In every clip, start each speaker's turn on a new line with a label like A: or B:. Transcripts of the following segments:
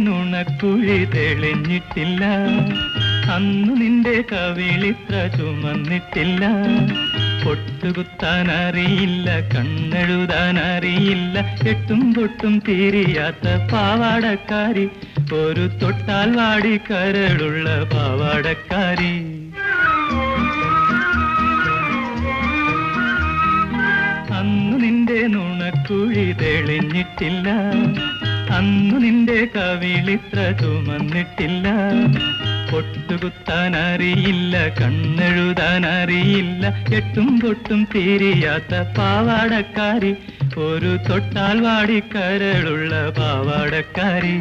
A: നുണക്കുഴി തെളിഞ്ഞിട്ടില്ല, അന്നു നിന്റെ കവിളിത്ര ചുമന്നിട്ടില്ല. പൊട്ടുകുത്താൻ അറിയില്ല, കണ്ണെഴുതാൻ അറിയില്ല, എട്ടും പൊട്ടും തീരിയാത്ത പാവാടക്കാരി, ഒരു തൊട്ടാൽ വാടി കരളുള്ള പാവാടക്കാരി. അന്നു നിന്റെ നുണക്കുഴി തെളിഞ്ഞിട്ടില്ല, അന്നു നിന്റെ കവിളിത്ര ചുമന്നിട്ടില്ല. പൊട്ടുകുത്താൻ അറിയില്ല, കണ്ണെഴുതാൻ അറിയില്ല, എട്ടും പൊട്ടും തീരിയാത്ത പാവാടക്കാരി, ഒരു തൊട്ടാൽ വാടി കരളുള്ള പാവാടക്കാരി.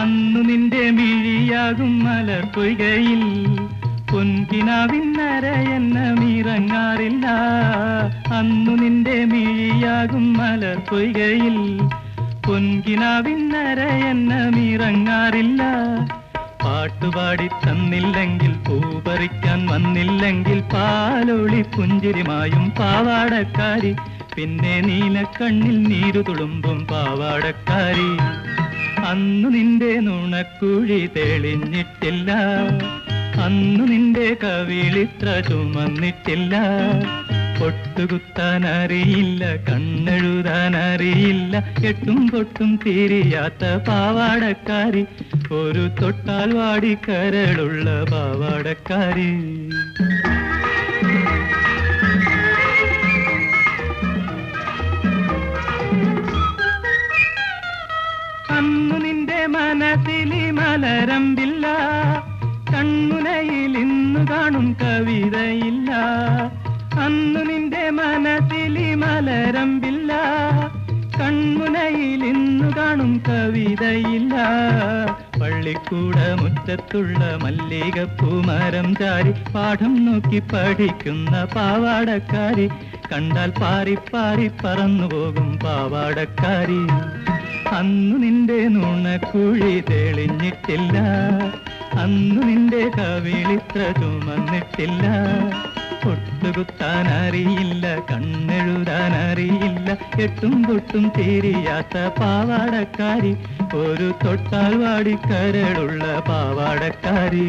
A: അന്നു നിന്റെ മിഴിയാകും മലർപ്പൊയ്കയിൽ പൊൻകിനാവിന്നരയെന്നമിറങ്ങാറില്ല. അന്നു നിന്റെ മിഴിയാകും മലർപ്പൊയ്കയിൽ പൊൻകിനാവിന്നരയെന്നമിറങ്ങാറില്ല. പാട്ടുപാടി തന്നില്ലെങ്കിൽ, പൂപറിക്കാൻ വന്നില്ലെങ്കിൽ, പാലൊളി പുഞ്ചിരിമായും പാവാടക്കാരി, പിന്നെ നീലക്കണ്ണിൽ നീരു തുളുമ്പും പാവാടക്കാരി. അന്നു നിന്റെ നുണക്കുഴി തെളിഞ്ഞിട്ടില്ല, അന്നു നിന്റെ കവിളിത്ര ചുമന്നിട്ടില്ല. പൊട്ടുകുത്താൻ അറിയില്ല, കണ്ണെഴുതാൻ അറിയില്ല, എട്ടും പൊട്ടും തീരിയാത്ത പാവാടക്കാരി, ഒരു തൊട്ടാൽ വാടി കരളുള്ള പാവാടക്കാരി. അന്നു നിന്റെ മനസ്സിലി മലരമ്പില്ല, കൺമുനയിൽ ഇന്നു കാണും കവിതയില്ല. അന്നു നിന്റെ മനസ്സിലി മലരമ്പില്ല, കൺമുനയിൽ ഇന്നു കാണും കവിതയില്ല. പള്ളിക്കൂട മുറ്റത്തുള്ള മല്ലികപ്പൂമരം ചാരി, പാഠം നോക്കി പഠിക്കുന്ന പാവാടക്കാരി, കണ്ടാൽ പാറി പാറി പറന്നു പോകും പാവാടക്കാരി. അന്നു നിന്റെ നുണക്കുഴി തെളിഞ്ഞിട്ടില്ല, അന്നു നിന്റെ കവിളിത്ര ചുമന്നിട്ടില്ല. പൊട്ടുകുത്താൻ അറിയില്ല, കണ്ണെഴുതാൻ അറിയില്ല, എട്ടും പൊട്ടും തീരിയാത്ത പാവാടക്കാരി, ഒരു തൊട്ടാൽ വാടി കരളുള്ള പാവാടക്കാരി.